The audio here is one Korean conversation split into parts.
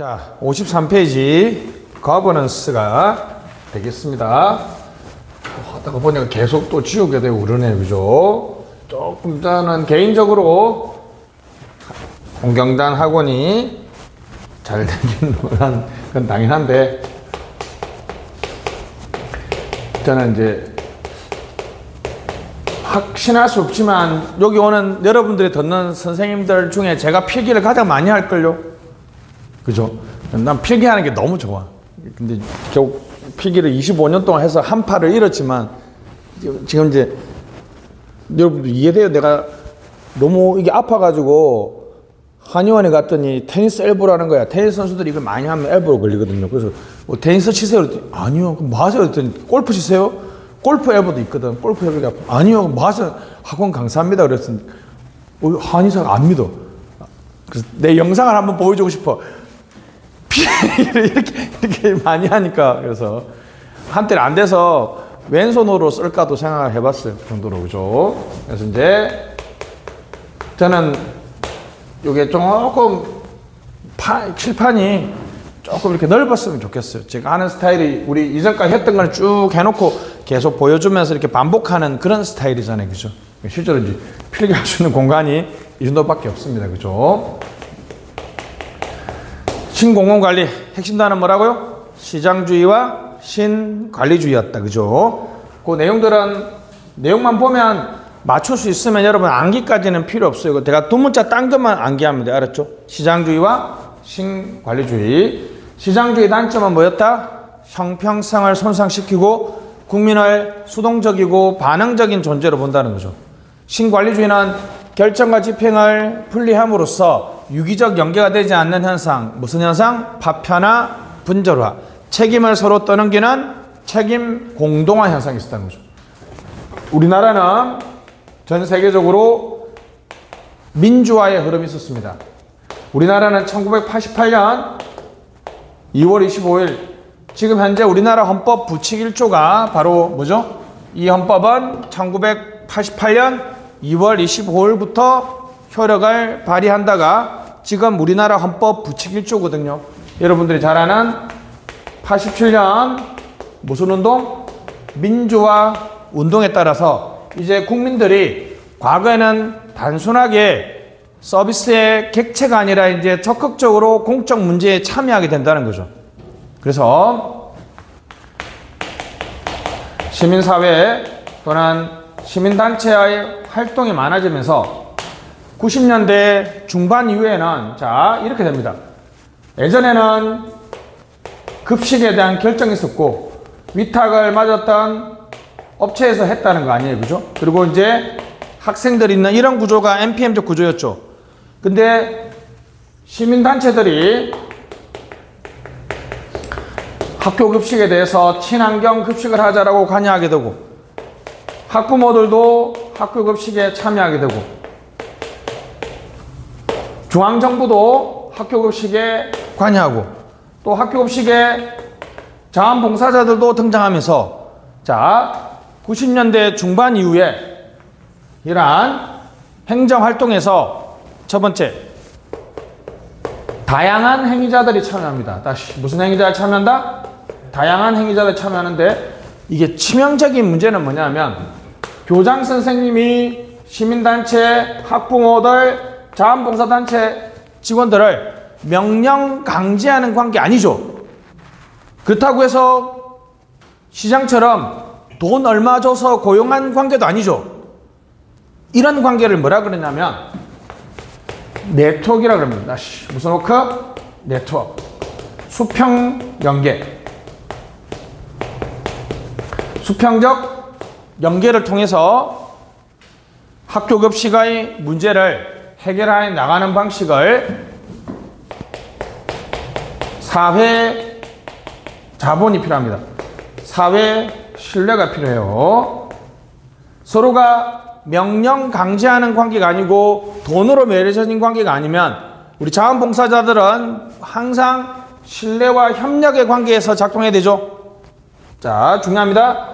자, 53페이지 거버넌스가 되겠습니다. 하다가 보니까 계속 또 지우게 되고 그러네요. 그죠? 조금 저는 개인적으로 공경단 학원이 잘 되긴 건 당연한데, 저는 이제 확신할 수 없지만 여기 오는 여러분들이 듣는 선생님들 중에 제가 필기를 가장 많이 할걸요. 그죠? 난 필기하는 게 너무 좋아. 근데 결국 필기를 25년 동안 해서 한 팔을 잃었지만 지금 이제 여러분들 이해돼요? 내가 너무 이게 아파가지고 한의원에 갔더니 테니스 엘보라는 거야. 테니스 선수들이 이걸 많이 하면 엘보로 걸리거든요. 그래서 뭐 테니스 치세요? 그랬더니 아니요. 그럼 뭐 하세요? 그랬더니 골프 치세요? 골프 엘보도 있거든. 골프 엘보가 아파. 아니요. 뭐 하세요? 학원 강사합니다. 그랬더니 한의사가 안 믿어. 그래서 내 영상을 한번 보여주고 싶어. 이렇게 많이 하니까. 그래서 한때는 안 돼서 왼손으로 쓸까도 생각을 해봤어요. 그 정도로. 그죠? 그래서 이제 저는 요게 조금 칠판이 조금 이렇게 넓었으면 좋겠어요. 제가 하는 스타일이 우리 이전까지 했던 걸 쭉 해놓고 계속 보여주면서 이렇게 반복하는 그런 스타일이잖아요. 그죠? 실제로 이제 필기할 수 있는 공간이 이 정도밖에 없습니다. 그죠? 신공공관리 핵심 단어는 뭐라고요? 시장주의와 신관리주의였다. 그죠? 그 내용들은 내용만 보면 맞출 수 있으면 여러분 암기까지는 필요 없어요. 제가 두 문자 딴 것만 암기하면 돼요. 알았죠? 시장주의와 신관리주의. 시장주의 단점은 뭐였다? 형평성을 손상시키고 국민을 수동적이고 반응적인 존재로 본다는 거죠. 신관리주의는 결정과 집행을 분리함으로써 유기적 연계가 되지 않는 현상. 무슨 현상? 파편화, 분절화. 책임을 서로 떠넘기는 책임 공동화 현상이 있었다는 거죠. 우리나라는 전 세계적으로 민주화의 흐름이 있었습니다. 우리나라는 1988년 2월 25일 지금 현재 우리나라 헌법 부칙 1조가 바로 뭐죠? 이 헌법은 1988년 2월 25일부터 효력을 발휘한다가 지금 우리나라 헌법 부칙 1조거든요. 여러분들이 잘 아는 87년 무슨 운동? 민주화 운동에 따라서 이제 국민들이 과거에는 단순하게 서비스의 객체가 아니라 이제 적극적으로 공적 문제에 참여하게 된다는 거죠. 그래서 시민사회 또는 시민단체의 활동이 많아지면서 90년대 중반 이후에는 자 이렇게 됩니다. 예전에는 급식에 대한 결정이 있었고 위탁을 맞았던 업체에서 했다는 거 아니에요. 그죠? 그리고 이제 학생들이 있는 이런 구조가 NPM적 구조였죠. 근데 시민단체들이 학교 급식에 대해서 친환경 급식을 하자라고 관여하게 되고 학부모들도 학교 급식에 참여하게 되고 중앙정부도 학교 급식에 관여하고 또 학교 급식에 자원봉사자들도 등장하면서 자 90년대 중반 이후에 이러한 행정활동에서 첫 번째 다양한 행위자들이 참여합니다. 다시 무슨 행위자가 참여한다? 다양한 행위자들이 참여하는데 이게 치명적인 문제는 뭐냐면 교장 선생님이 시민단체, 학부모들, 자원봉사단체 직원들을 명령 강제하는 관계 아니죠. 그렇다고 해서 시장처럼 돈 얼마 줘서 고용한 관계도 아니죠. 이런 관계를 뭐라 그러냐면 네트워크라고 그럽니다. 무슨 워크? 네트워크. 수평 연계. 수평적 연계를 통해서 학교 급식의 문제를 해결해 나가는 방식을 사회 자본이 필요합니다. 사회 신뢰가 필요해요. 서로가 명령 강제하는 관계가 아니고 돈으로 맺어진 관계가 아니면 우리 자원봉사자들은 항상 신뢰와 협력의 관계에서 작동해야 되죠. 자, 중요합니다.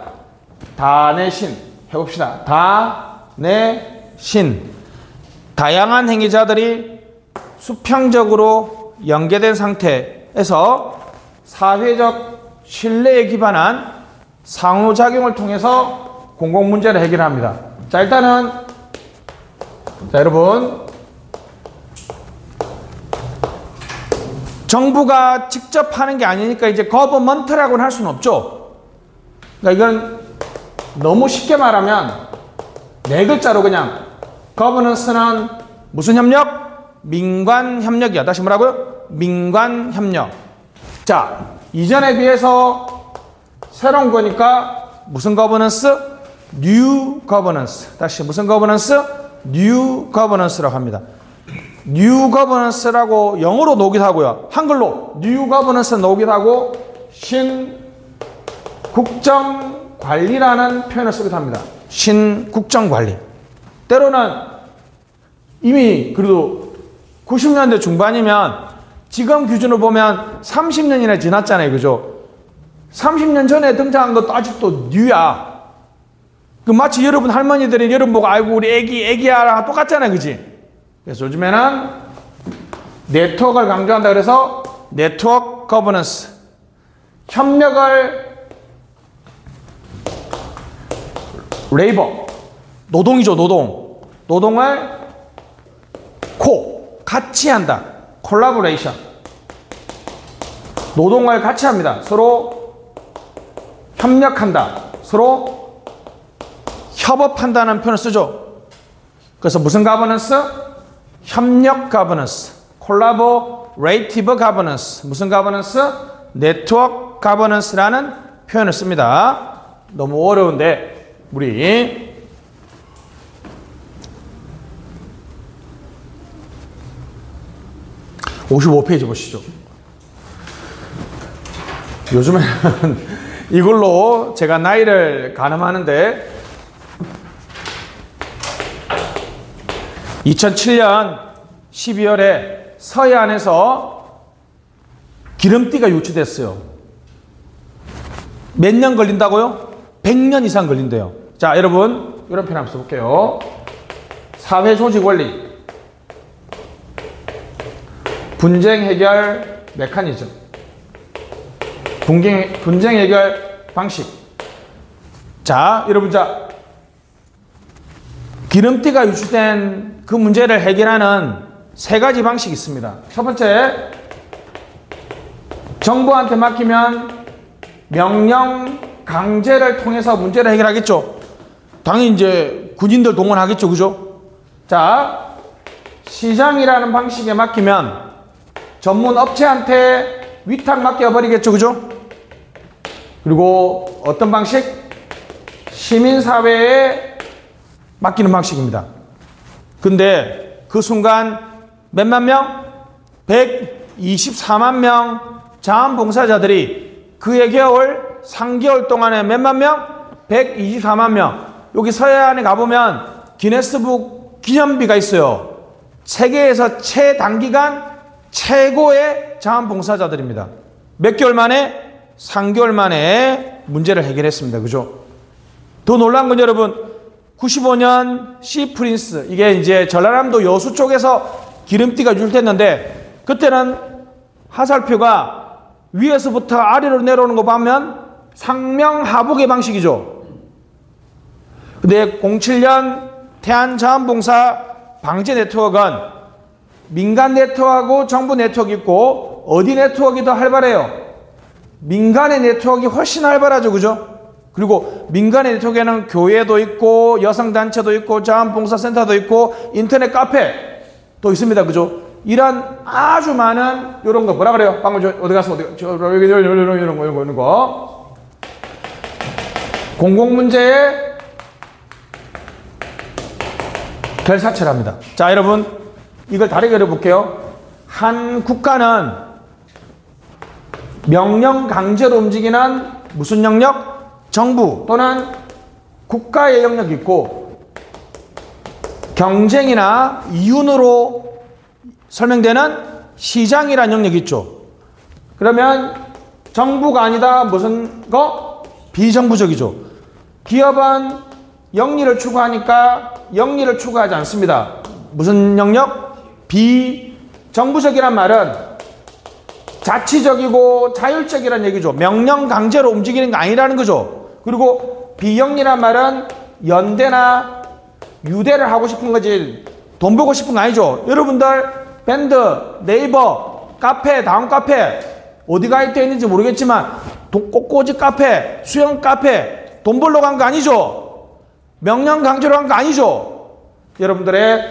다내신 해봅시다. 다내신 다양한 행위자들이 수평적으로 연계된 상태 해서 사회적 신뢰에 기반한 상호작용을 통해서 공공문제를 해결합니다. 자, 일단은 자, 여러분 정부가 직접 하는 게 아니니까 이제 거버먼트라고는 할 수는 없죠. 그러니까 이건 너무 쉽게 말하면 네 글자로 그냥 거버넌스는 무슨 협력? 민관 협력이야. 다시 뭐라고요? 민관 협력. 자, 이전에 비해서 새로운 거니까 무슨 거버넌스? 뉴 거버넌스. 다시 무슨 거버넌스? 뉴 거버넌스라고 합니다. 뉴 거버넌스라고 영어로 놓기도 하고요. 한글로 뉴 거버넌스 놓기도 하고 신국정관리라는 표현을 쓰기도 합니다. 신국정관리. 때로는 이미 그래도 90년대 중반이면 지금 기준으로 보면 30년이나 지났잖아요. 그죠? 30년 전에 등장한 것도 아직도 뉴야. 그 마치 여러분 할머니들이 여러분 보고 아이고 우리 애기야랑 똑같잖아요. 그지? 그래서 요즘에는 네트워크를 강조한다 그래서 네트워크 거버넌스. 협력을 레이버. 노동이죠. 노동을 같이 한다. 콜라보레이션. 노동을 같이 합니다. 서로 협력한다. 서로 협업한다는 표현을 쓰죠. 그래서 무슨 가버넌스? 협력 가버넌스. 콜라보레이티브 가버넌스. 무슨 가버넌스? 네트워크 가버넌스라는 표현을 씁니다. 너무 어려운데 우리 55페이지 보시죠. 요즘에는 이걸로 제가 나이를 가늠하는데 2007년 12월에 서해안에서 기름띠가 유치됐어요. 몇 년 걸린다고요? 100년 이상 걸린대요. 자, 여러분 이런 표현 한번 써볼게요. 사회조직 원리, 분쟁 해결 메커니즘, 분쟁 해결 방식. 자, 여러분, 자, 기름띠가 유출된 그 문제를 해결하는 세 가지 방식이 있습니다. 첫 번째, 정부한테 맡기면 명령 강제를 통해서 문제를 해결하겠죠. 당연히 이제 군인들 동원하겠죠. 그죠? 자, 시장이라는 방식에 맡기면 전문 업체한테 위탁 맡겨버리겠죠. 그죠? 그리고 어떤 방식? 시민사회에 맡기는 방식입니다. 근데 그 순간 몇만 명? 124만 명 자원봉사자들이 그해 겨울 3개월 동안에 몇만 명? 124만 명. 여기 서해안에 가보면 기네스북 기념비가 있어요. 세계에서 최단기간 최고의 자원봉사자들입니다. 몇 개월 만에? 3개월 만에 문제를 해결했습니다. 그죠? 더 놀라운 건 여러분, 95년 시프린스, 이게 이제 전라남도 여수 쪽에서 기름띠가 유출됐는데, 그때는 하살표가 위에서부터 아래로 내려오는 거 보면 상명하복의 방식이죠. 근데 07년 태안자원봉사 방제 네트워크는 민간 네트워크하고 정부 네트워크 있고, 어디 네트워크가 더 활발해요? 민간의 네트워크가 훨씬 활발하죠. 그죠? 그리고 민간의 네트워크에는 교회도 있고 여성단체도 있고 자원봉사센터도 있고 인터넷 카페도 있습니다. 그죠? 이런 아주 많은 이런 거 뭐라 그래요? 방금 어디 가서 이런 거 공공문제에 결사체를 합니다. 자, 여러분 이걸 다르게 그려볼게요. 한 국가는 명령 강제로 움직이는 무슨 영역? 정부 또는 국가의 영역이 있고, 경쟁이나 이윤으로 설명되는 시장이라는 영역이 있죠. 그러면 정부가 아니다 무슨 거? 비정부적이죠. 기업은 영리를 추구하니까 영리를 추구하지 않습니다. 무슨 영역? 비정부적이란 말은 자치적이고 자율적이라는 얘기죠. 명령 강제로 움직이는 게 아니라는 거죠. 그리고 비영리란 말은 연대나 유대를 하고 싶은 거지 돈 벌고 싶은 거 아니죠. 여러분들 밴드, 네이버, 카페, 다음 카페 어디 가입되어 있는지 모르겠지만 꽃꽂이 카페, 수영 카페 돈 벌러 간 거 아니죠. 명령 강제로 간 거 아니죠. 여러분들의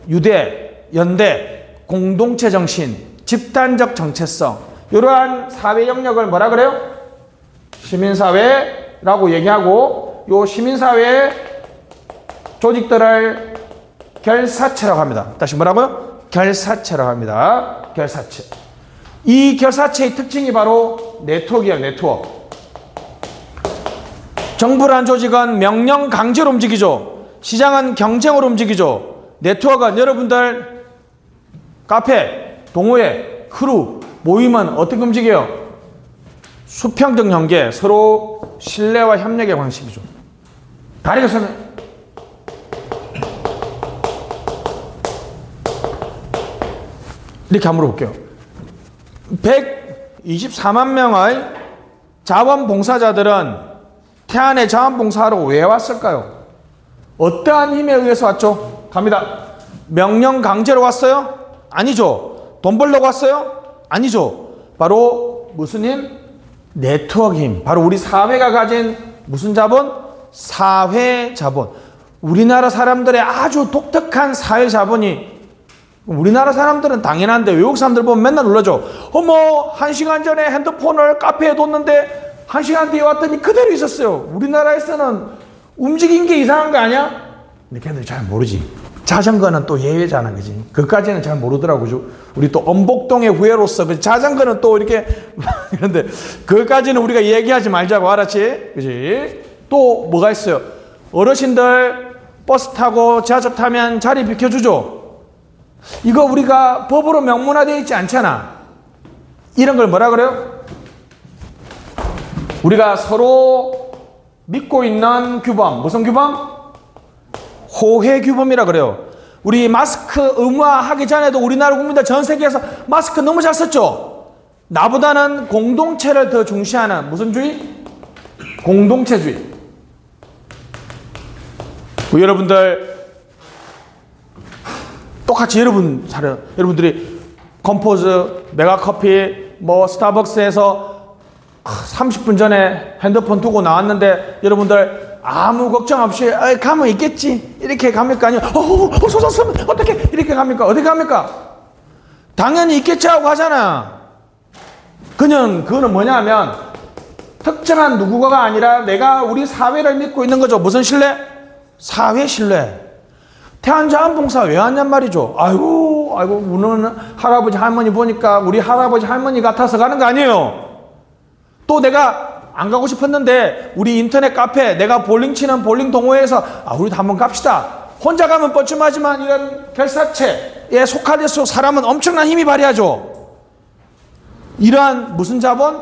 유대, 연대, 공동체 정신, 집단적 정체성 이러한 사회 영역을 뭐라 그래요? 시민사회라고 얘기하고 요 시민사회 조직들을 결사체라고 합니다. 다시 뭐라고요? 결사체라고 합니다. 결사체. 이 결사체의 특징이 바로 네트워크예요. 네트워크. 정부란 조직은 명령 강제로 움직이죠. 시장은 경쟁으로 움직이죠. 네트워크는 여러분들 카페, 동호회, 크루, 모임은 어떻게 움직여요? 수평적 연계, 서로 신뢰와 협력의 방식이죠. 다르게 설명. 이렇게 한번 물어볼게요. 124만 명의 자원봉사자들은 태안에 자원봉사하러 왜 왔을까요? 어떠한 힘에 의해서 왔죠? 갑니다. 명령 강제로 왔어요? 아니죠. 돈 벌려고 왔어요? 아니죠. 바로 무슨 힘? 네트워크 힘. 바로 우리 사회가 가진 무슨 자본? 사회 자본. 우리나라 사람들의 아주 독특한 사회 자본이 우리나라 사람들은 당연한데 외국 사람들 보면 맨날 놀라죠. 어머 1시간 전에 핸드폰을 카페에 뒀는데 1시간 뒤에 왔더니 그대로 있었어요. 우리나라에서는 움직인 게 이상한 거 아니야? 근데 걔들 잘 모르지. 자전거는 또 예외잖아, 그지? 그까지는 잘 모르더라고요. 우리 또 엄복동의 후예로서 그 자전거는 또 이렇게 그런데 그까지는 우리가 얘기하지 말자고, 알았지? 그지? 또 뭐가 있어요? 어르신들 버스 타고 지하철 타면 자리 비켜주죠. 이거 우리가 법으로 명문화되어 있지 않잖아. 이런 걸 뭐라 그래요? 우리가 서로 믿고 있는 규범. 무슨 규범? 호혜 규범이라 그래요. 우리 마스크 의무화하기 전에도 우리나라 국민들 전 세계에서 마스크 너무 잘 썼죠. 나보다는 공동체를 더 중시하는 무슨 주의? 공동체주의. 여러분들 똑같이 여러분들이 컴포즈, 메가커피, 뭐 스타벅스에서 30분 전에 핸드폰 두고 나왔는데 여러분들 아무 걱정 없이 가면 있겠지 이렇게 갑니까? 아니면 쏟았으면 어떻게 이렇게 갑니까? 어떻게 갑니까? 당연히 있겠지 하고 가잖아. 그거는 뭐냐면 특정한 누구가 아니라 내가 우리 사회를 믿고 있는 거죠. 무슨 신뢰? 사회 신뢰. 태안자원봉사 왜 왔냔 말이죠. 아이고 우리는 할아버지 할머니 보니까 우리 할아버지 할머니 같아서 가는 거 아니에요. 또 내가 안 가고 싶었는데 우리 인터넷 카페 내가 볼링 치는 볼링 동호회에서 우리도 한번 갑시다. 혼자 가면 뻘쭘하지만 이런 결사체에 속하돼서 사람은 엄청난 힘이 발휘하죠. 이러한 무슨 자본?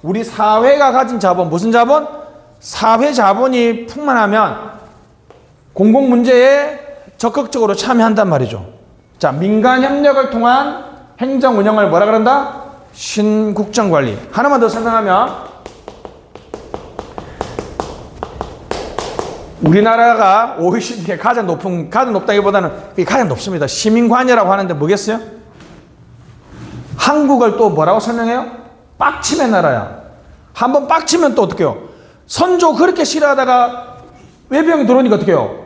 우리 사회가 가진 자본. 무슨 자본? 사회 자본이 풍만하면 공공 문제에 적극적으로 참여한단 말이죠. 자, 민간 협력을 통한 행정 운영을 뭐라 그런다? 신국정관리. 하나만 더 설명하면 우리나라가 OECD에 가장 높다기보다는 가장 높습니다. 시민관여라고 하는데 뭐겠어요? 한국을 또 뭐라고 설명해요? 빡침의 나라야. 한번 빡치면 또 어떻게 해요? 선조 그렇게 싫어하다가 외병이 들어오니까 어떻게 해요?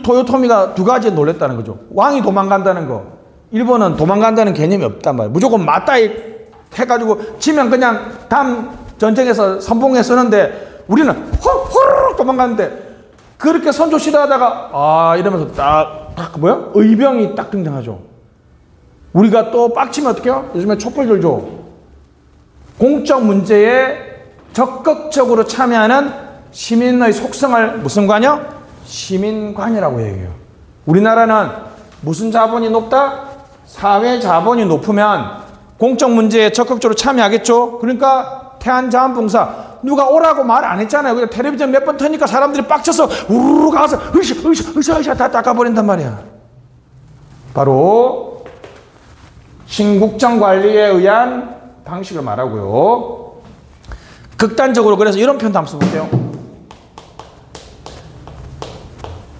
도요토미가 두 가지에 놀랬다는 거죠. 왕이 도망간다는 거. 일본은 도망간다는 개념이 없단 말이에요. 무조건 맞다이 해가지고 지면 그냥 다음 전쟁에서 선봉에 쓰는데 우리는 호로록 도망가는데 그렇게 선조 싫어하다가 이러면서 딱 뭐야? 의병이 딱 등장하죠. 우리가 또 빡치면 어떻게 해요? 요즘에 촛불 들죠. 공적 문제에 적극적으로 참여하는 시민의 속성을 무슨 관여? 시민관여라고 얘기해요. 우리나라는 무슨 자본이 높다? 사회 자본이 높으면 공적 문제에 적극적으로 참여하겠죠. 그러니까 태안자원봉사 누가 오라고 말 안 했잖아요. 그냥 텔레비전 몇 번 터니까 사람들이 빡쳐서 우르르 가서 으쌰 다 닦아버린단 말이야. 바로 신국정 관리에 의한 방식을 말하고요. 극단적으로 그래서 이런 표현도 한번 써볼게요.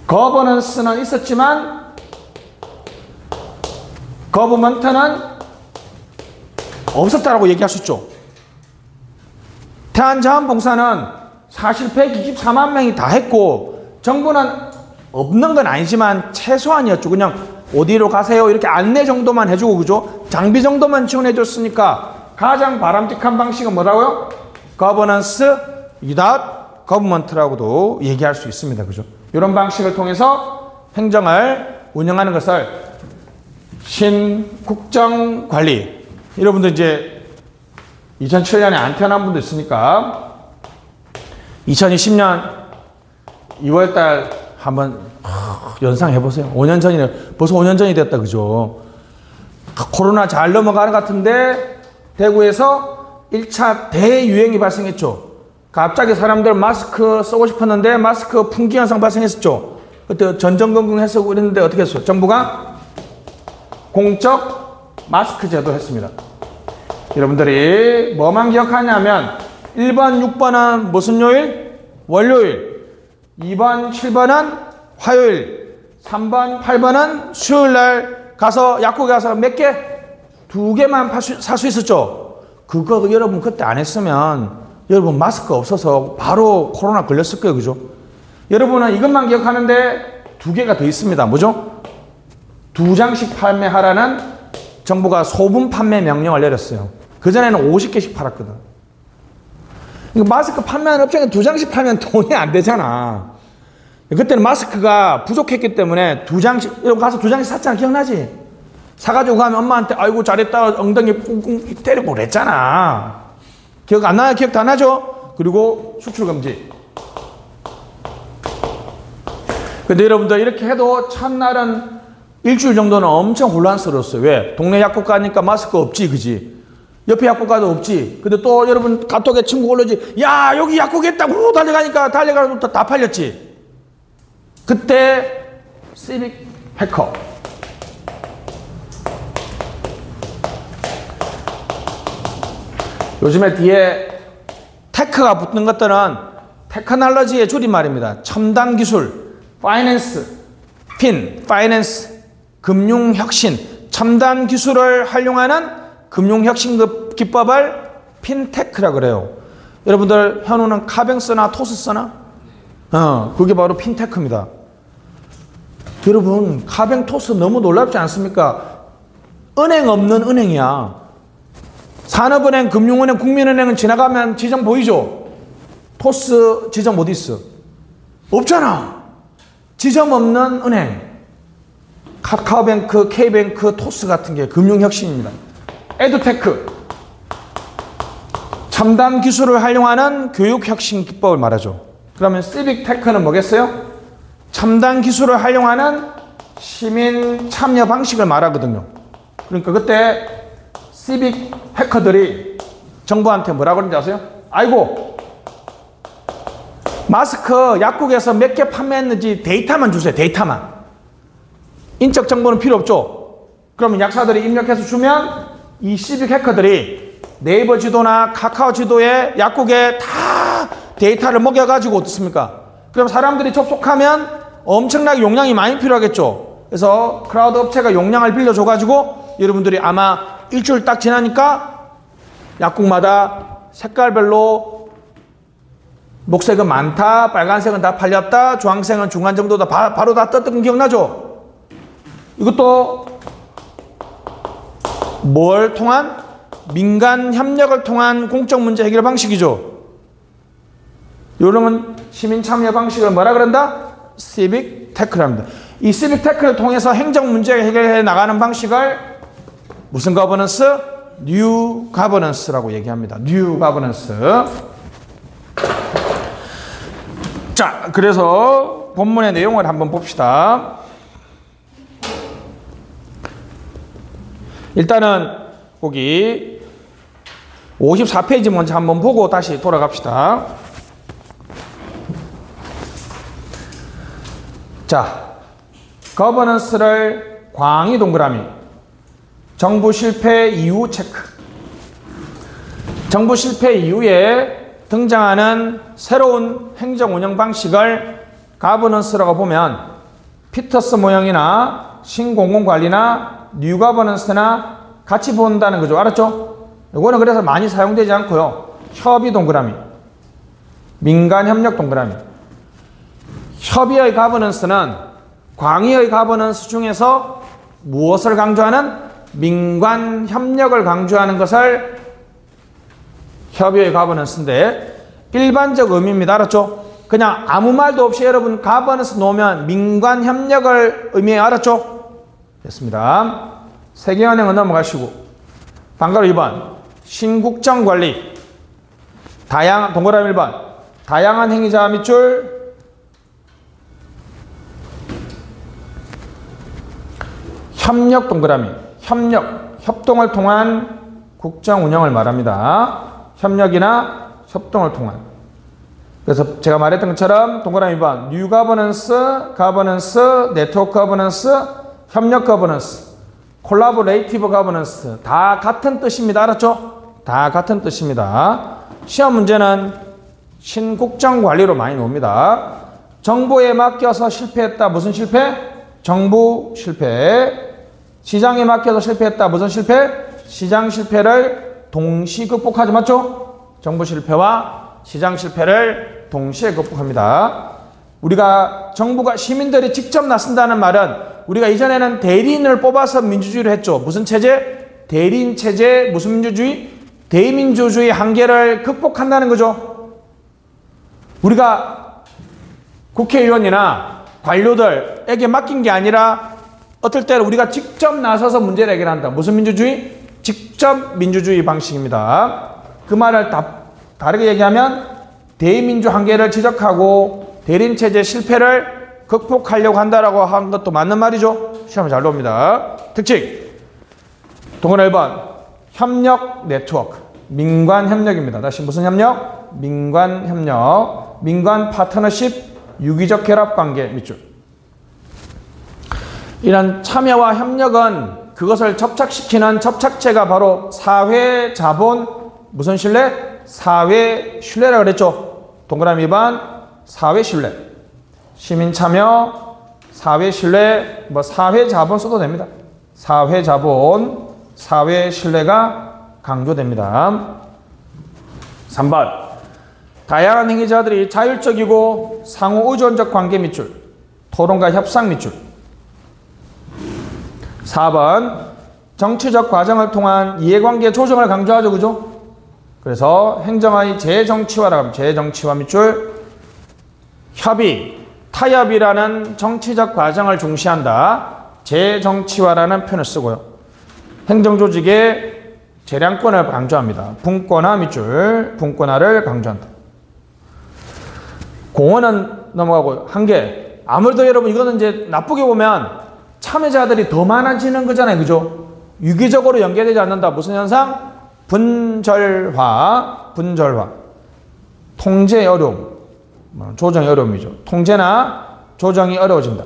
거버넌스는 있었지만 거버먼트는 없었다라고 얘기할 수 있죠. 대한자원봉사는 사실 124만 명이 다 했고 정부는 없는 건 아니지만 최소한이었죠. 그냥 어디로 가세요 이렇게 안내 정도만 해주고 그죠? 장비 정도만 지원해줬으니까 가장 바람직한 방식은 뭐라고요? Governance without government라고도 얘기할 수 있습니다. 그죠? 이런 방식을 통해서 행정을 운영하는 것을 신국정관리. 여러분들 이제 2007년에 안 태어난 분도 있으니까 2020년 2월달 한번 연상해보세요. 5년 전이네. 벌써 5년 전이 됐다. 그죠? 코로나 잘 넘어가는 것 같은데 대구에서 1차 대유행이 발생했죠. 갑자기 사람들 마스크 쓰고 싶었는데 마스크 품귀 현상 발생했었죠. 그때 전전긍긍 했었고 이랬는데 어떻게 했어요? 정부가 공적 마스크 제도 했습니다. 여러분들이 뭐만 기억하냐면 1번, 6번은 무슨 요일? 월요일. 2번, 7번은 화요일. 3번, 8번은 수요일날 가서 약국에 가서 몇 개? 2개만 살 수 있었죠. 그거 여러분 그때 안 했으면 여러분 마스크 없어서 바로 코로나 걸렸을 거예요. 그죠? 여러분은 이것만 기억하는데 2개가 더 있습니다. 뭐죠? 2장씩 판매하라는 정부가 소분 판매 명령을 내렸어요. 그전에는 50개씩 팔았거든. 그러니까 마스크 판매하는 업체는 2장씩 팔면 돈이 안 되잖아. 그때는 마스크가 부족했기 때문에 2장씩, 여러분 가서 2장씩 샀잖아. 기억나지? 사가지고 가면 엄마한테 아이고 잘했다 엉덩이 꿍꿍 때리고 그랬잖아. 기억 안 나요? 기억 다 나죠? 그리고 수출 금지. 근데 여러분들 이렇게 해도 첫날은 일주일 정도는 엄청 혼란스러웠어요. 왜? 동네 약국 가니까 마스크 없지, 그지? 옆에 약국 가도 없지. 근데 또 여러분 카톡에 친구 올려지, 야 여기 약국 있다고 달려가니까 달려가서 다 팔렸지. 그때 시빅 해커. 요즘에 뒤에 테크가 붙는 것들은 테크놀로지의 줄임말입니다. 첨단 기술, 파이낸스, 파이낸스, 금융혁신, 첨단 기술을 활용하는 금융혁신 기법을 핀테크라고 그래요. 여러분들 현우는 카뱅 쓰나 토스 쓰나? 그게 바로 핀테크입니다. 여러분 카뱅 토스 너무 놀랍지 않습니까? 은행 없는 은행이야. 산업은행, 금융은행, 국민은행은 지나가면 지점 보이죠? 토스 지점 어디 있어? 없잖아. 지점 없는 은행. 카카오뱅크, K뱅크, 토스 같은 게 금융혁신입니다. 에듀테크. 첨단 기술을 활용하는 교육혁신 기법을 말하죠. 그러면 시빅테크는 뭐겠어요? 첨단 기술을 활용하는 시민 참여 방식을 말하거든요. 그러니까 그때 시빅 해커들이 정부한테 뭐라고 그러는지 아세요? 아이고 마스크 약국에서 몇 개 판매했는지 데이터만 주세요. 데이터만. 인적 정보는 필요 없죠. 그러면 약사들이 입력해서 주면 이 시빅 해커들이 네이버 지도나 카카오 지도에 약국에 다 데이터를 먹여가지고 어떻습니까? 그럼 사람들이 접속하면 엄청나게 용량이 많이 필요하겠죠. 그래서 크라우드 업체가 용량을 빌려줘가지고 여러분들이 아마 일주일 딱 지나니까 약국마다 색깔별로 녹색은 많다, 빨간색은 다 팔렸다, 주황색은 중간 정도다, 바로 다 떴던 거 기억나죠? 이것도 뭘 통한? 민간 협력을 통한 공적 문제 해결 방식이죠. 이런 시민 참여 방식을 뭐라 그런다? 시빅 테크랍니다. 이 시빅 테크를 통해서 행정 문제 해결해 나가는 방식을 무슨 거버넌스? 뉴 거버넌스라고 얘기합니다. 뉴 거버넌스. 자, 그래서 본문의 내용을 한번 봅시다. 일단은 거기 54페이지 먼저 한번 보고 다시 돌아갑시다. 자, 거버넌스를 광이 동그라미. 정부 실패 이후 체크. 정부 실패 이후에 등장하는 새로운 행정 운영 방식을 가버넌스라고 보면 피터스 모형이나 신공공관리나 뉴 가버넌스나 같이 본다는 거죠. 알았죠? 이거는 그래서 많이 사용되지 않고요. 협의 동그라미, 민간 협력 동그라미. 협의의 가버넌스는 광의의 가버넌스 중에서 무엇을 강조하는? 민관 협력을 강조하는 것을 협의의 가버넌스인데 일반적 의미입니다. 알았죠? 그냥 아무 말도 없이 여러분 가버넌스 놓으면 민관 협력을 의미해요. 알았죠? 됐습니다. 세계은행은 넘어가시고 방가로 2번 신국정관리 다양한 동그라미 1번 다양한 행위자 밑줄 협력 동그라미 협력 협동을 통한 국정 운영을 말합니다. 협력이나 협동을 통한. 그래서 제가 말했던 것처럼 동그라미 2번 뉴 가버넌스, 가버넌스, 네트워크 가버넌스, 협력 가버넌스, 콜라보레이티브 가버넌스 다 같은 뜻입니다. 알았죠? 다 같은 뜻입니다. 시험 문제는 신국정 관리로 많이 나옵니다. 정부에 맡겨서 실패했다. 무슨 실패? 정부 실패. 시장에 맡겨서 실패했다. 무슨 실패? 시장 실패를 동시 극복하죠. 맞죠? 정부 실패와 시장 실패를 동시에 극복합니다. 우리가 정부가 시민들이 직접 나선다는 말은 우리가 이전에는 대리인을 뽑아서 민주주의를 했죠. 무슨 체제? 대리인 체제. 무슨 민주주의? 대민주주의 한계를 극복한다는 거죠. 우리가 국회의원이나 관료들에게 맡긴 게 아니라 어떨 때는 우리가 직접 나서서 문제를 해결한다. 무슨 민주주의? 직접 민주주의 방식입니다. 그 말을 다르게 얘기하면 대민주 한계를 지적하고 대리인체제 실패를 극복하려고 한다라고 한 것도 맞는 말이죠. 시험에 잘 나옵니다. 특징 동그라미 1번 협력 네트워크 민관 협력입니다. 다시 무슨 협력? 민관 협력 민관 파트너십 유기적 결합 관계 밑줄. 이런 참여와 협력은 그것을 접착시키는 접착제가 바로 사회 자본 무슨 신뢰? 사회 신뢰라고 그랬죠. 동그라미 2번 사회 신뢰 시민 참여 사회 신뢰 뭐 사회 자본 써도 됩니다. 사회 자본 사회 신뢰가 강조됩니다. 3번 다양한 행위자들이 자율적이고 상호 의존적 관계 밑줄 토론과 협상 밑줄. 4번 정치적 과정을 통한 이해관계 조정을 강조하죠. 그죠? 그래서 행정의 재정치화라고 합니다. 재정치화 밑줄 협의, 타협이라는 정치적 과정을 중시한다. 재정치화라는 표현을 쓰고요. 행정조직의 재량권을 강조합니다. 분권화 밑줄 분권화를 강조한다. 공헌은 넘어가고 한 개. 아무래도 여러분 이거는 이제 나쁘게 보면 참여자들이 더 많아지는 거잖아요. 그죠? 유기적으로 연계되지 않는다. 무슨 현상? 분절화. 통제 어려움. 조정이 어려움이죠. 통제나 조정이 어려워진다.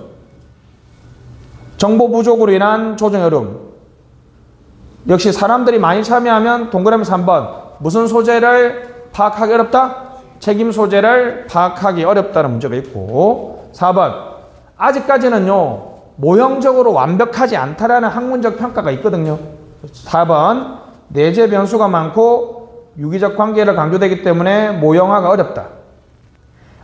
정보 부족으로 인한 조정이 어려움. 역시 사람들이 많이 참여하면 동그라미 3번 무슨 소재를 파악하기 어렵다? 책임 소재를 파악하기 어렵다는 문제가 있고 4번 아직까지는요. 모형적으로 완벽하지 않다라는 학문적 평가가 있거든요. 4번 내재 변수가 많고 유기적 관계를 강조되기 때문에 모형화가 어렵다.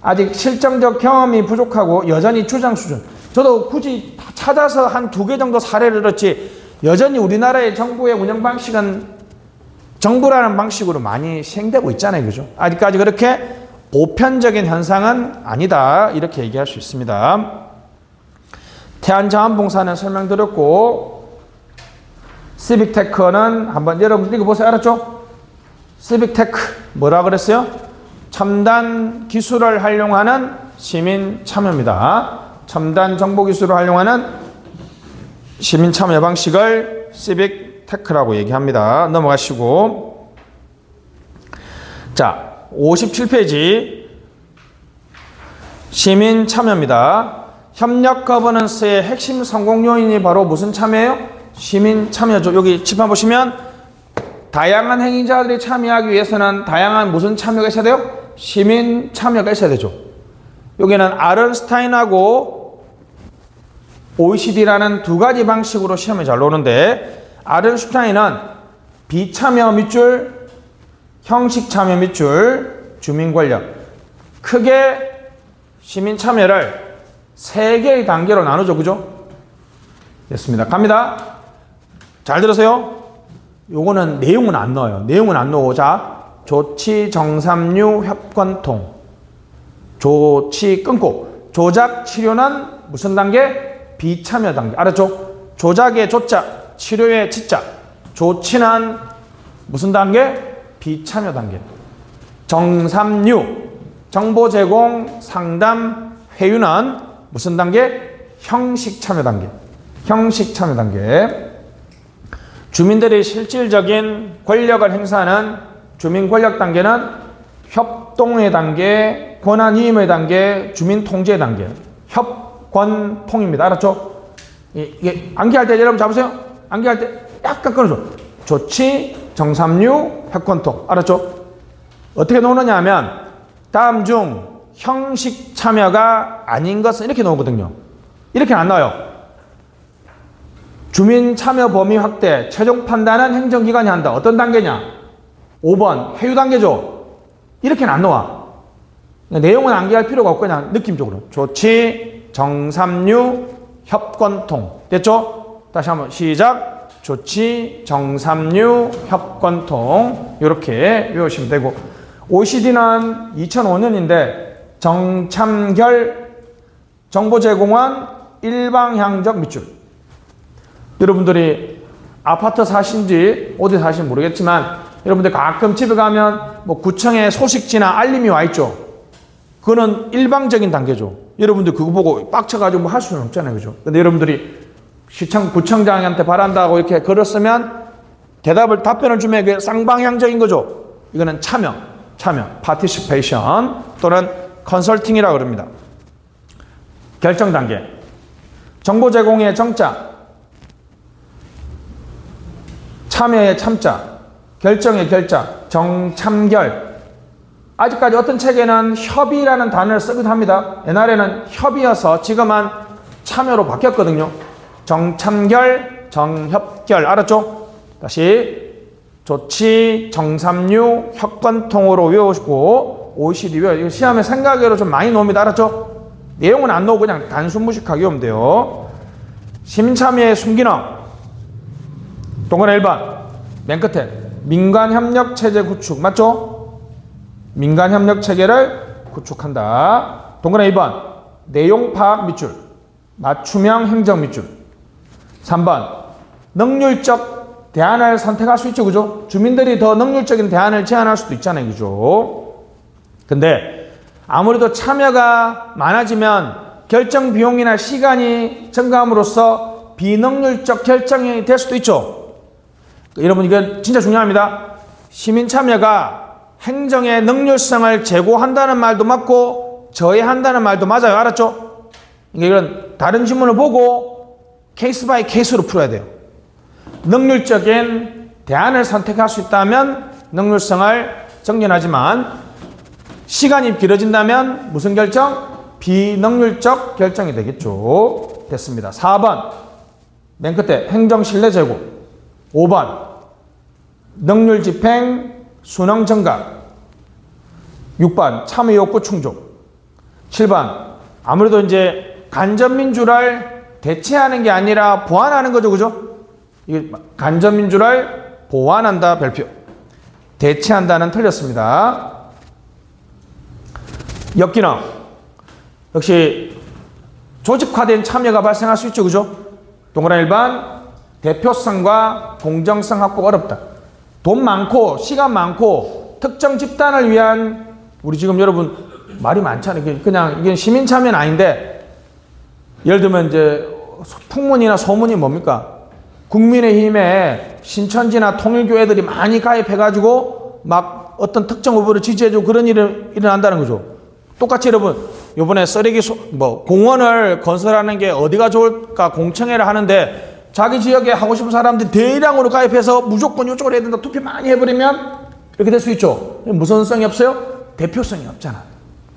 아직 실정적 경험이 부족하고 여전히 주장 수준. 저도 굳이 찾아서 한 2개 정도 사례를 들었지 여전히 우리나라의 정부의 운영 방식은 정부라는 방식으로 많이 시행되고 있잖아요. 그죠? 아직까지 그렇게 보편적인 현상은 아니다. 이렇게 얘기할 수 있습니다. 태안자원봉사는 설명드렸고 시빅테크는 한번 여러분 읽어보세요. 알았죠? 시빅테크 뭐라 그랬어요? 첨단 기술을 활용하는 시민 참여입니다. 첨단 정보 기술을 활용하는 시민 참여 방식을 시빅테크라고 얘기합니다. 넘어가시고 자 57페이지 시민 참여입니다. 협력 거버넌스의 핵심 성공 요인이 바로 무슨 참여예요? 시민 참여죠. 여기 칠판 보시면 다양한 행위자들이 참여하기 위해서는 다양한 무슨 참여가 있어야 돼요? 시민 참여가 있어야 되죠. 여기는 아른슈타인하고 OECD라는 두 가지 방식으로 시험에 잘 나오는데, 아른슈타인은 비참여 밑줄, 형식 참여 밑줄, 주민 권력. 크게 시민 참여를 3개의 단계로 나누죠. 그죠? 됐습니다. 갑니다. 잘 들으세요. 요거는 내용은 안 넣어요. 내용은 안 넣고, 자, 조치, 정삼류, 협권통. 조치 끊고, 조작, 치료는 무슨 단계? 비참여 단계. 알았죠? 조작의 조자, 치료의 치자. 조치는 무슨 단계? 비참여 단계. 정삼류, 정보 제공, 상담, 회유는 무슨 단계? 형식 참여 단계. 형식 참여 단계. 주민들이 실질적인 권력을 행사하는 주민 권력 단계는 협동의 단계, 권한위임의 단계, 주민 통제의 단계. 협권통입니다. 알았죠? 이게 암기할 때 여러분 잡으세요. 암기할 때 약간 끊어줘. 조치, 정삼류, 협권통. 알았죠? 어떻게 노느냐 하면 다음 중 형식 참여가 아닌 것은 이렇게 나오거든요. 이렇게 안 나와요. 주민 참여 범위 확대, 최종 판단은 행정기관이 한다. 어떤 단계냐? 5번 회유 단계죠. 이렇게는 안 나와. 내용은 암기할 필요가 없고 그냥 느낌적으로. 조치, 정삼류, 협권통. 됐죠? 다시 한번 시작. 조치, 정삼류, 협권통. 이렇게 외우시면 되고, OECD는 2005년인데 정참결, 정보 제공은 일방향적 밑줄. 여러분들이 아파트 사신지 어디 사신지 모르겠지만 여러분들 가끔 집에 가면 뭐 구청에 소식지나 알림이 와 있죠. 그거는 일방적인 단계죠. 여러분들 그거 보고 빡쳐가지고 뭐 할 수는 없잖아요. 그죠? 근데 여러분들이 구청장한테 바란다고 이렇게 글을 쓰면 답변을 주면 그게 쌍방향적인 거죠. 이거는 참여, participation 또는 컨설팅이라고 그럽니다. 결정 단계. 정보 제공의 정자, 참여의 참자, 결정의 결자, 정참결. 아직까지 어떤 책에는 협의라는 단어를 쓰기도 합니다. 옛날에는 협의여서 지금은 참여로 바뀌었거든요. 정참결, 정협결. 알았죠? 다시 조치, 정삼류, 협권통으로 외우시고 OECD 외워. 이거 시험에 생각외로 좀 많이 나옵니다. 알았죠? 내용은 안 나오고 그냥 단순 무식하게 외우면 돼요. 시민참여의 순기능. 동그라미 1번. 맨 끝에 민간협력체제 구축. 맞죠? 민간협력체계를 구축한다. 동그라미 2번. 내용파악 밑줄. 맞춤형 행정 밑줄. 3번. 능률적 대안을 선택할 수 있죠. 그죠? 주민들이 더 능률적인 대안을 제안할 수도 있잖아요. 그죠? 근데 아무래도 참여가 많아지면 결정 비용이나 시간이 증가함으로써 비능률적 결정이 될 수도 있죠. 여러분 이건 진짜 중요합니다. 시민 참여가 행정의 능률성을 제고한다는 말도 맞고 저해한다는 말도 맞아요. 알았죠? 이건 다른 지문을 보고 케이스 바이 케이스로 풀어야 돼요. 능률적인 대안을 선택할 수 있다면 능률성을 정연하지만 시간이 길어진다면 무슨 결정? 비능률적 결정이 되겠죠. 됐습니다. 4번. 맨 끝에 행정 신뢰 제고. 5번. 능률 집행, 순응 증가. 6번. 참여 욕구 충족. 7번. 아무래도 이제 간접민주를 대체하는 게 아니라 보완하는 거죠. 그죠? 이게 간접민주를 보완한다 별표. 대체한다는 틀렸습니다. 역기능. 역시 조직화된 참여가 발생할 수 있죠. 그죠? 동그라미 1번. 대표성과 공정성 확보가 어렵다. 돈 많고 시간 많고 특정 집단을 위한, 우리 지금 여러분 말이 많잖아요. 그냥 이게 시민 참여는 아닌데, 예를 들면 이제 풍문이나 소문이 뭡니까? 국민의힘에 신천지나 통일교회들이 많이 가입해가지고 막 어떤 특정 후보를 지지해주고 그런 일이 일어난다는 거죠. 똑같이 여러분 이번에 쓰레기 공원을 건설하는 게 어디가 좋을까 공청회를 하는데 자기 지역에 하고 싶은 사람들이 대량으로 가입해서 무조건 이쪽으로 해야 된다. 투표 많이 해버리면 이렇게 될 수 있죠. 무슨 성이 없어요? 대표성이 없잖아.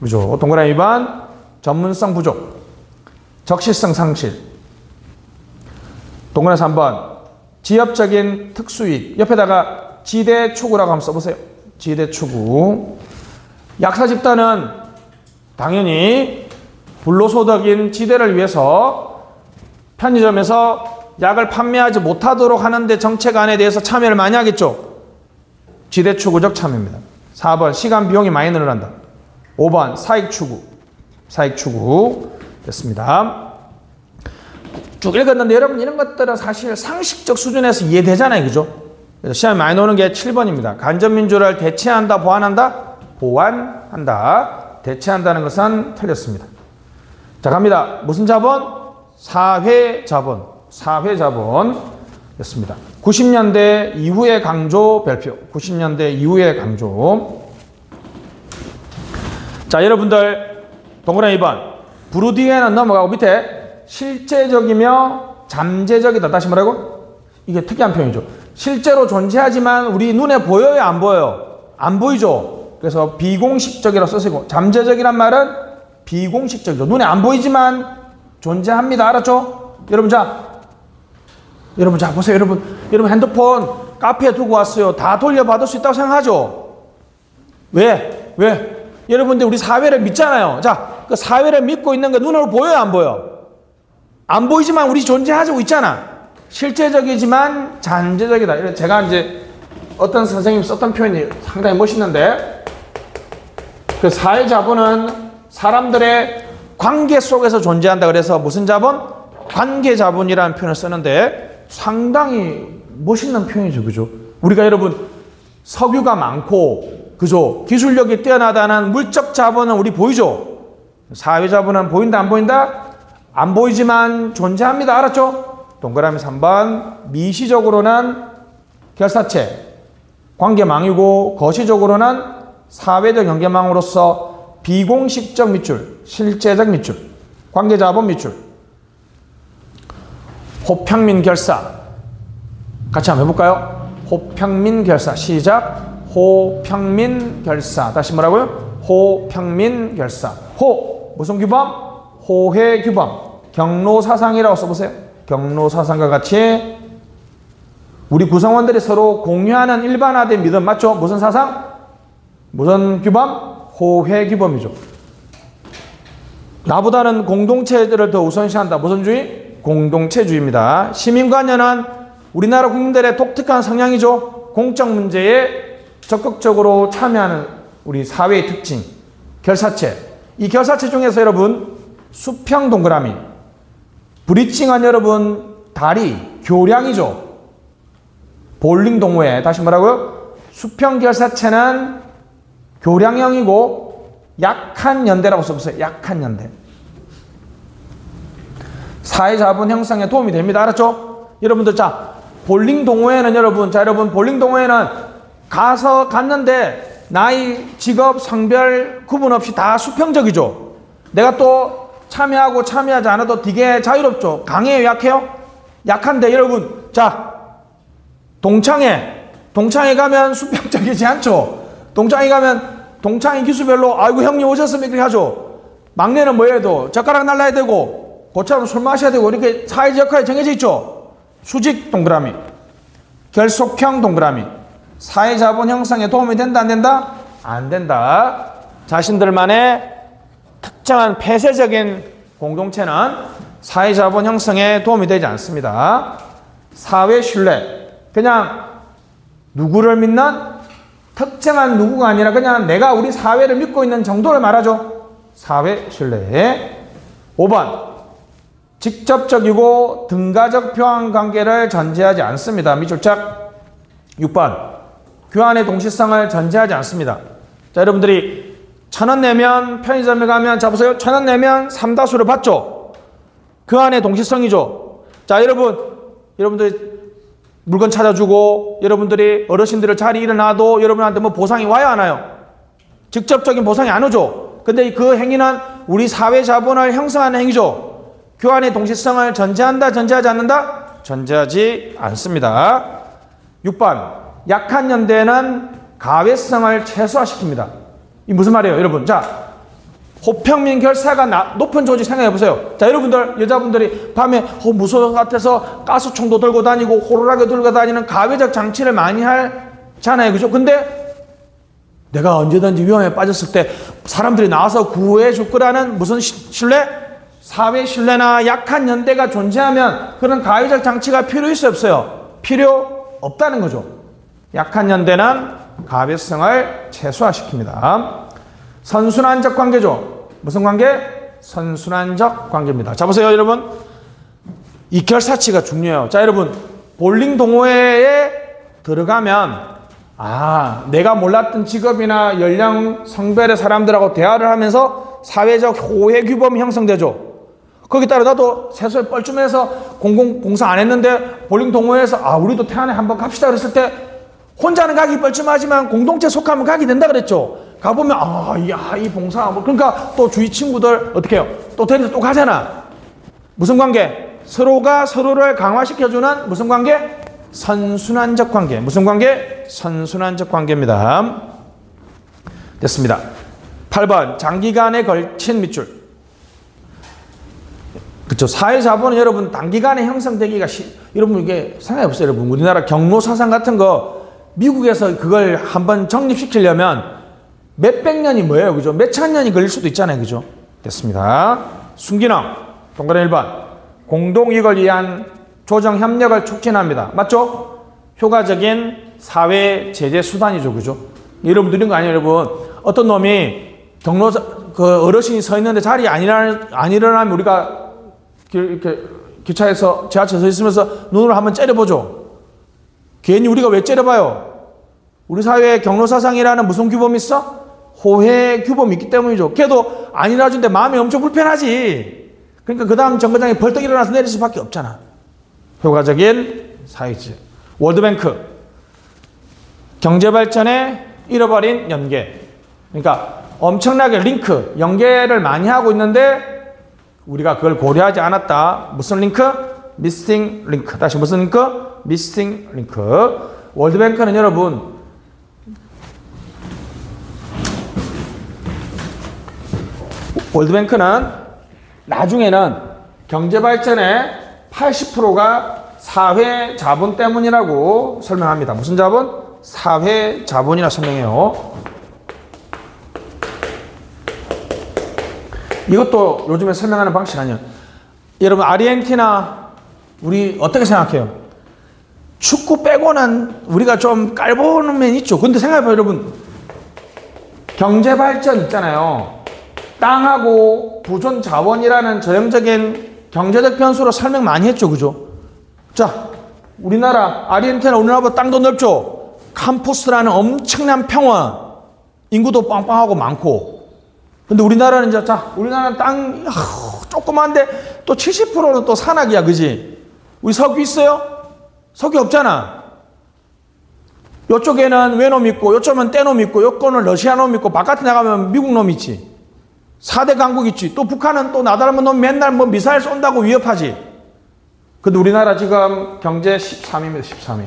그죠? 동그라미 2번 전문성 부족, 적시성 상실. 동그라미 3번 지역적인 특수이익. 옆에다가 지대 추구라고 한번 써보세요. 지대 추구. 약사 집단은 당연히 불로소득인 지대를 위해서 편의점에서 약을 판매하지 못하도록 하는데 정책안에 대해서 참여를 많이 하겠죠. 지대 추구적 참여입니다. 4번 시간 비용이 많이 늘어난다. 5번 사익 추구. 사익 추구 됐습니다. 쭉 읽었는데 여러분 이런 것들은 사실 상식적 수준에서 이해되잖아요. 그죠? 그래서 시험에 많이 나오는 게 7번입니다. 간접민주를 대체한다, 보완한다? 보완한다. 대체한다는 것은 틀렸습니다. 자, 갑니다. 무슨 자본? 사회자본. 사회자본 였습니다. 90년대 이후의 강조 별표. 90년대 이후의 강조. 자, 여러분들 동그라미 2번. 부르디에는 넘어가고 밑에 실제적이며 잠재적이다. 다시 뭐라고? 이게 특이한 표현이죠. 실제로 존재하지만 우리 눈에 보여요, 안 보여요? 안 보이죠. 그래서 비공식적이라고 쓰시고, 잠재적이란 말은 비공식적이죠. 눈에 안 보이지만 존재합니다. 알았죠? 여러분 자 보세요. 여러분 핸드폰 카페에 두고 왔어요. 다 돌려받을 수 있다고 생각하죠? 왜? 여러분들 우리 사회를 믿잖아요. 자, 그 사회를 믿고 있는 게 눈으로 보여요, 안 보여? 안 보이지만 우리 존재하고 있잖아. 실제적이지만 잠재적이다. 제가 이제 어떤 선생님이 썼던 표현이 상당히 멋있는데, 그 사회자본은 사람들의 관계 속에서 존재한다. 그래서 무슨 자본? 관계자본이라는 표현을 쓰는데 상당히 멋있는 표현이죠. 그죠? 우리가 여러분 석유가 많고, 그죠? 기술력이 뛰어나다는 물적 자본은 우리 보이죠? 사회자본은 보인다, 안 보인다? 안 보이지만 존재합니다. 알았죠? 동그라미 3번. 미시적으로는 결사체, 관계망이고 거시적으로는 사회적 연계망으로서 비공식적 밑줄, 실제적 밑줄, 관계자본 밑줄. 호평민 결사. 같이 한번 해볼까요? 호평민 결사. 시작. 호평민 결사. 다시 뭐라고요? 호평민 결사. 호. 무슨 규범? 호혜 규범. 경로사상이라고 써보세요. 경로사상과 같이 우리 구성원들이 서로 공유하는 일반화된 믿음. 맞죠? 무슨 사상? 무슨 규범? 호혜 규범이죠. 나보다는 공동체들을 더 우선시한다. 무슨 주의? 공동체주의입니다. 시민관여는 우리나라 국민들의 독특한 성향이죠. 공적 문제에 적극적으로 참여하는 우리 사회의 특징. 결사체. 이 결사체 중에서 여러분 수평 동그라미, 브리칭한 여러분 다리, 교량이죠. 볼링 동호회. 다시 뭐라고요? 수평 결사체는 교량형이고 약한 연대라고 써보세요. 약한 연대. 사회자본 형성에 도움이 됩니다. 알았죠? 여러분들, 자, 볼링 동호회는 여러분, 볼링 동호회는 갔는데 나이, 직업, 성별 구분 없이 다 수평적이죠. 내가 또 참여하고 참여하지 않아도 되게 자유롭죠. 강해요, 약해요? 약한데 여러분, 자, 동창회 가면 수평적이지 않죠? 동창회 가면 동창회 기수별로 아이고 형님 오셨습니까? 이렇게 하죠. 막내는 뭐 해도 젓가락 날라야 되고 고처럼 술 마셔야 되고 이렇게 사회적 역할이 정해져 있죠. 수직 동그라미, 결속형 동그라미. 사회자본 형성에 도움이 된다, 안 된다? 안 된다. 자신들만의 특정한 폐쇄적인 공동체는 사회자본 형성에 도움이 되지 않습니다. 사회 신뢰. 그냥 누구를 믿는 특정한 누구가 아니라 그냥 내가 우리 사회를 믿고 있는 정도를 말하죠. 사회 신뢰. 5번. 직접적이고 등가적 교환 관계를 전제하지 않습니다. 밑줄짝. 6번. 교환의 동시성을 전제하지 않습니다. 자, 여러분들이 1,000원 내면 편의점에 가면, 자 보세요. 1,000원 내면 3다수를 받죠. 교환의 동시성이죠. 자, 여러분들 물건 찾아주고, 여러분들이 어르신들을 자리 일어나도 여러분한테 뭐 보상이 와요, 안 와요? 직접적인 보상이 안 오죠. 근데 그 행위는 우리 사회 자본을 형성하는 행위죠. 교환의 동시성을 전제한다, 전제하지 않는다? 존재하지 않습니다. 6번 약한 연대는 가외성을 최소화시킵니다. 이 무슨 말이에요 여러분? 자, 호평민 결사가 높은 조직 생각해 보세요. 자, 여러분들 여자분들이 밤에 무서울 것 같아서 가스총도 들고 다니고 호루라기 들고 다니는 가외적 장치를 많이 하잖아요. 그죠? 근데 내가 언제든지 위험에 빠졌을 때 사람들이 나와서 구해 줄 거라는 무슨 신뢰? 사회 신뢰나 약한 연대가 존재하면 그런 가외적 장치가 필요 있어요 없어요? 필요 없다는 거죠. 약한 연대는 가외성을 최소화시킵니다. 선순환적 관계죠. 무슨 관계? 선순환적 관계입니다. 자, 보세요 여러분. 이 결사치가 중요해요. 자, 여러분 볼링 동호회에 들어가면 내가 몰랐던 직업이나 연령, 성별의 사람들하고 대화를 하면서 사회적 호혜 규범이 형성되죠. 거기 따라 나도 세수에 뻘쭘해서 공공봉사 안 했는데 볼링 동호회에서 우리도 태안에 한번 갑시다 그랬을 때 혼자는 가기 뻘쭘하지만 공동체 속하면 가게 된다 그랬죠. 가보면 이 봉사 그러니까 또 주위 친구들 어떻게 해요? 또 데려서 또 가잖아. 무슨 관계? 서로가 서로를 강화시켜주는 무슨 관계? 선순환적 관계. 무슨 관계? 선순환적 관계입니다. 됐습니다. 8번 장기간에 걸친 밑줄. 그렇죠. 사회자본은 여러분 단기간에 형성되기가 여러분 이게 생각해보세요. 여러분 우리나라 경로사상 같은 거 미국에서 그걸 한번 정립시키려면 몇백 년이 뭐예요? 그죠? 몇천 년이 걸릴 수도 있잖아요. 그죠? 됐습니다. 순기능 동그라미 1번 공동이익을 위한 조정협력을 촉진합니다. 맞죠? 효과적인 사회 제재 수단이죠. 그죠? 여러분 들은 거 아니에요? 여러분 어떤 놈이 그 어르신이 서 있는데 자리에 안 일어나면 우리가 이렇게 기차에서 지하철에 서 있으면서 눈으로 한번 째려보죠. 괜히 우리가 왜 째려봐요? 우리 사회에 경로사상이라는 무슨 규범이 있어? 호혜 규범이 있기 때문이죠. 걔도 안 일어나준데 마음이 엄청 불편하지. 그러니까 그 다음 정거장에 벌떡 일어나서 내릴 수밖에 없잖아. 효과적인 사회지. 월드뱅크 경제발전에 잃어버린 연계. 그러니까 엄청나게 링크, 연계를 많이 하고 있는데 우리가 그걸 고려하지 않았다. 무슨 링크? 미싱 링크. 다시 무슨 링크? 미싱 링크. 월드뱅크는 여러분 월드뱅크는 나중에는 경제발전의 80%가 사회 자본 때문이라고 설명합니다. 무슨 자본? 사회 자본이라 설명해요. 이것도 요즘에 설명하는 방식 아니에요. 여러분 아르헨티나 우리 어떻게 생각해요? 축구 빼고는 우리가 좀 깔보는 면이 있죠. 근데 생각해봐요 여러분. 경제발전 있잖아요. 땅하고 보존 자원이라는 전형적인 경제적 변수로 설명 많이 했죠. 그죠? 자, 우리나라 아르헨티나 우리나라보다 땅도 넓죠. 캠퍼스라는 엄청난 평원, 인구도 빵빵하고 많고. 근데 우리나라는 이제 우리나라는 땅 조그만데 또 70%는 또 산악이야. 그지? 우리 석유 있어요? 석유 없잖아. 요쪽에는 외놈 있고 요쪽은 떼놈 있고 요거는 러시아 놈 있고 바깥에 나가면 미국 놈 있지. 4대 강국 있지. 또 북한은 또 나다른 놈 맨날 뭐 미사일 쏜다고 위협하지. 근데 우리나라 지금 경제 13위입니다. 13위.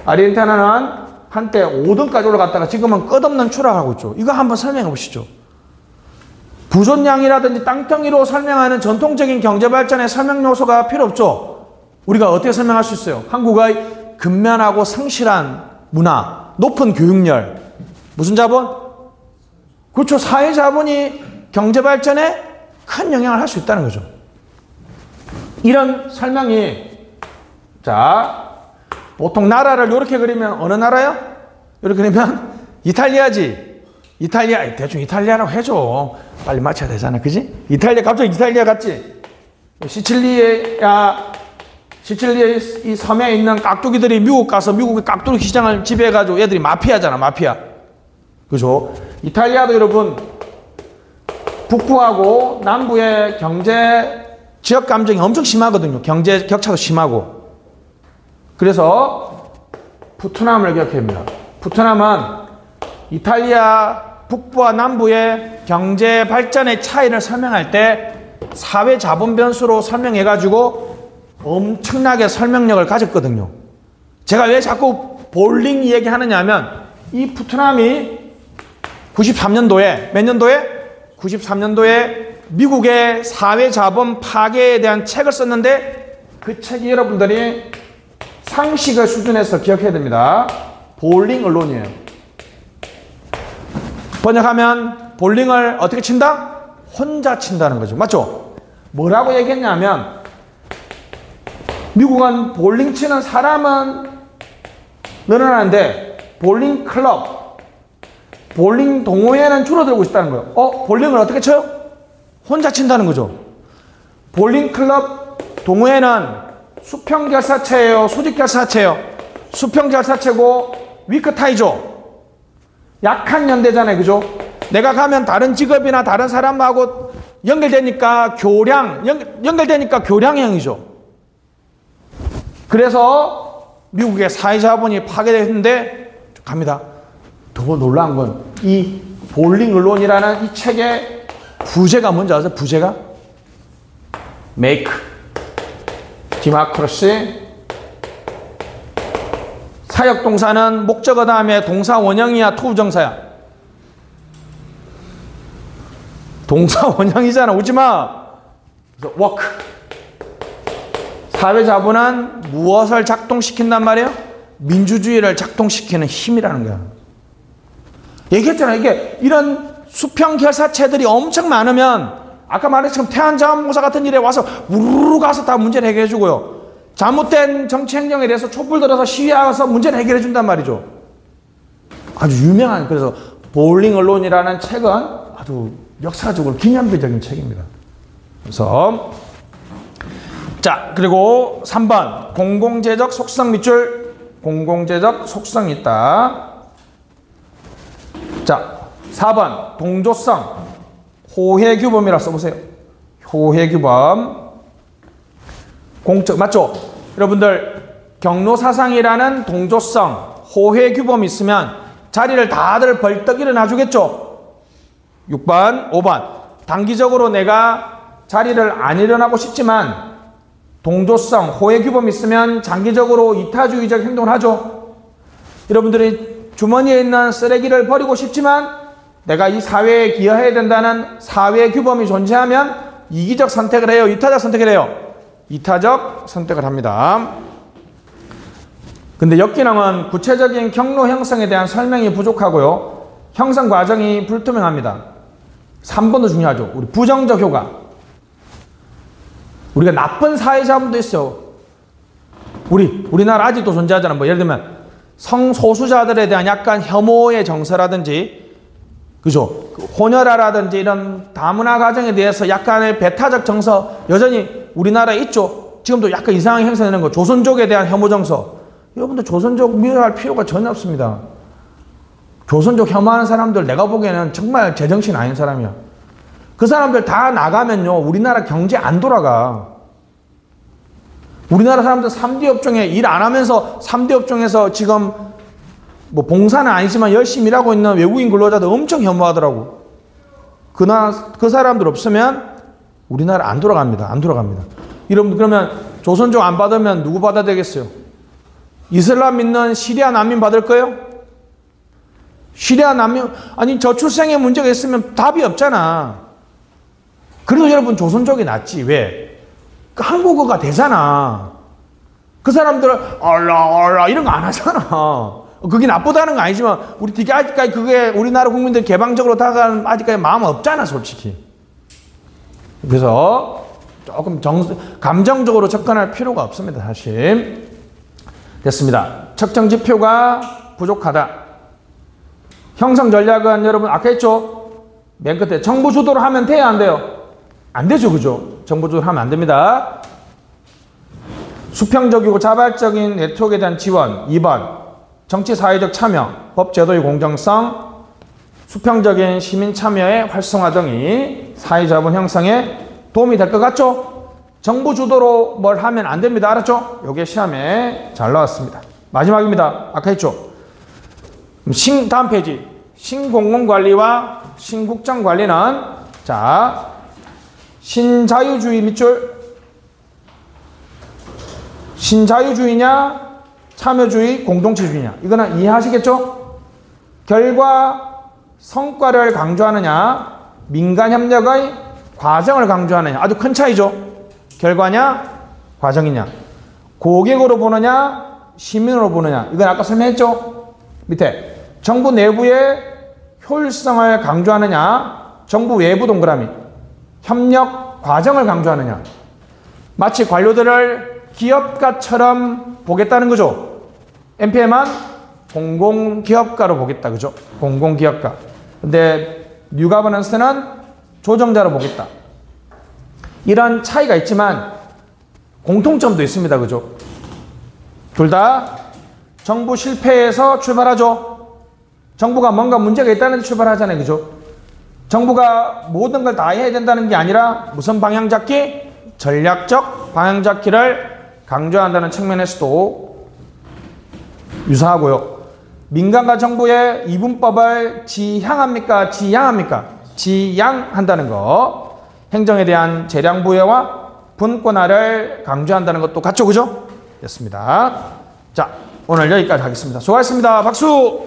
아르헨티나는 한때 5등까지 올라갔다가 지금은 끝없는 추락하고 있죠. 이거 한번 설명해 보시죠. 부존량이라든지 땅덩이로 설명하는 전통적인 경제발전의 설명 요소가 필요 없죠. 우리가 어떻게 설명할 수 있어요? 한국의 근면하고 성실한 문화, 높은 교육열. 무슨 자본? 그렇죠. 사회자본이 경제발전에 큰 영향을 할 수 있다는 거죠. 이런 설명이 보통 나라를 이렇게 그리면 어느 나라요? 이렇게 그리면 이탈리아지. 이탈리아 대충 이탈리아라고 해줘. 빨리 맞춰야 되잖아. 그지? 이탈리아 갑자기 이탈리아 같지? 시칠리에 이 섬에 있는 깍두기들이 미국 가서 미국의 깍두기 시장을 지배해가지고 애들이 마피아잖아. 마피아. 그죠? 이탈리아도 여러분 북부하고 남부의 경제 지역 감정이 엄청 심하거든요. 경제 격차도 심하고. 그래서 푸트남을 기억해야 합니다. 푸트남은 이탈리아 북부와 남부의 경제 발전의 차이를 설명할 때 사회 자본 변수로 설명해가지고 엄청나게 설명력을 가졌거든요. 제가 왜 자꾸 볼링 얘기하느냐 하면 이 푸트남이 93년도에 몇 년도에? 93년도에 미국의 사회자본 파괴에 대한 책을 썼는데 그 책이 여러분들이 상식의 수준에서 기억해야 됩니다. 볼링 언론이에요. 번역하면 볼링을 어떻게 친다? 혼자 친다는 거죠. 맞죠? 뭐라고 얘기했냐면 미국은 볼링 치는 사람은 늘어나는데 볼링 클럽, 볼링 동호회는 줄어들고 있다는 거예요. 볼링을 어떻게 쳐요? 혼자 친다는 거죠. 볼링 클럽 동호회는 수평 결사체예요? 수직 결사체예요? 수평 결사체고 위크 타이죠. 약한 연대잖아요. 그죠? 내가 가면 다른 직업이나 다른 사람하고 연결되니까 연결되니까 교량형이죠. 그래서 미국의 사회자본이 파괴됐는데 갑니다. 더 놀라운 건 이 볼링 언론이라는 이 책의 부제가 뭔지 아세요? 부제가? Make Democracy. 사역 동사는 목적어 다음에 동사 원형이야, 투부정사야? 동사 원형이잖아. 오지 마. 그래서 work. 사회자본은 무엇을 작동시킨단 말이에요? 민주주의를 작동시키는 힘이라는 거야. 얘기했잖아. 이게 이런 수평 결사체들이 엄청 많으면 아까 말했처럼 태안자원봉사 같은 일에 와서 우르르 가서 다 문제를 해결해 주고요. 잘못된 정치 행정에 대해서 촛불 들어서 시위하면서 문제를 해결해 준단 말이죠. 아주 유명한, 그래서 볼링 언론이라는 책은 아주 역사적으로 기념비적인 책입니다. 그래서 자, 그리고 3번 공공재적 속성 밑줄. 공공재적 속성이 있다. 자, 4번 동조성 호혜규범이라 써보세요. 호혜규범. 공적 맞죠? 여러분들 경로사상이라는 동조성 호혜규범이 있으면 자리를 다들 벌떡 일어나 주겠죠? 6번 5번 단기적으로 내가 자리를 안 일어나고 싶지만 동조성 호혜규범이 있으면 장기적으로 이타주의적 행동을 하죠. 여러분들이 주머니에 있는 쓰레기를 버리고 싶지만 내가 이 사회에 기여해야 된다는 사회규범이 존재하면 이기적 선택을 해요? 이타적 선택을 해요? 이타적 선택을 합니다. 근데 역기능은 구체적인 경로 형성에 대한 설명이 부족하고요. 형성 과정이 불투명합니다. 3번도 중요하죠. 우리 부정적 효과. 우리가 나쁜 사회자본도 있어요. 우리나라 아직도 존재하잖아. 뭐 예를 들면 성소수자들에 대한 약간 혐오의 정서라든지, 그죠? 혼혈아라든지 이런 다문화 가정에 대해서 약간의 배타적 정서 여전히 우리나라에 있죠. 지금도 약간 이상하게 형성되는 거. 조선족에 대한 혐오 정서. 여러분들 조선족 미워할 필요가 전혀 없습니다. 조선족 혐오하는 사람들 내가 보기에는 정말 제정신 아닌 사람이야. 그 사람들 다 나가면요 우리나라 경제 안 돌아가. 우리나라 사람들 3D 업종에 일 안 하면서 3D 업종에서 지금 뭐 봉사는 아니지만 열심히 일하고 있는 외국인 근로자들 엄청 혐오하더라고. 그 사람들 없으면 우리나라 안 돌아갑니다. 안 돌아갑니다. 여러분 그러면 조선족 안 받으면 누구 받아야 되겠어요? 이슬람 믿는 시리아 난민 받을 거예요? 시리아 난민, 아니 저출생에 문제가 있으면 답이 없잖아. 그래도 여러분 조선족이 낫지. 왜? 한국어가 되잖아. 그 사람들은 얼라 이런 거 안 하잖아. 그게 나쁘다는 거 아니지만 우리 되게 아직까지 그게 우리나라 국민들 개방적으로 다가가는 아직까지 마음 없잖아 솔직히. 그래서 조금 감정적으로 접근할 필요가 없습니다. 사실. 됐습니다. 측정 지표가 부족하다. 형성 전략은 여러분 아까 했죠? 맨 끝에 정부 주도로 하면 돼요? 안 돼요? 안 되죠. 그죠? 정부 주도로 하면 안 됩니다. 수평적이고 자발적인 네트워크에 대한 지원. 2번 정치 사회적 참여, 법 제도의 공정성, 수평적인 시민 참여의 활성화 등이 사회자본 형성에 도움이 될 것 같죠? 정부 주도로 뭘 하면 안 됩니다. 알았죠? 요게 시험에 잘 나왔습니다. 마지막입니다. 아까 했죠? 다음 페이지. 신공공관리와 신국정관리는 자 신자유주의 밑줄 신자유주의냐, 참여주의, 공동체주의냐. 이거는 이해하시겠죠? 결과, 성과를 강조하느냐, 민간협력의 과정을 강조하느냐. 아주 큰 차이죠. 결과냐, 과정이냐. 고객으로 보느냐, 시민으로 보느냐. 이건 아까 설명했죠? 밑에 정부 내부의 효율성을 강조하느냐, 정부 외부 동그라미. 협력 과정을 강조하느냐. 마치 관료들을 기업가처럼 보겠다는 거죠. MPM은 공공기업가로 보겠다. 그죠? 공공기업가. 근데 뉴가버넌스는 조정자로 보겠다. 이런 차이가 있지만 공통점도 있습니다. 그죠? 둘 다 정부 실패에서 출발하죠. 정부가 뭔가 문제가 있다는 데 출발하잖아요. 그죠? 정부가 모든 걸 다 해야 된다는 게 아니라 무슨 방향 잡기? 전략적 방향 잡기를 강조한다는 측면에서도 유사하고요. 민간과 정부의 이분법을 지향합니까? 지양합니까? 지양한다는 거. 행정에 대한 재량 부여와 분권화를 강조한다는 것도 같죠. 그죠? 됐습니다. 자, 오늘 여기까지 하겠습니다. 수고하셨습니다. 박수!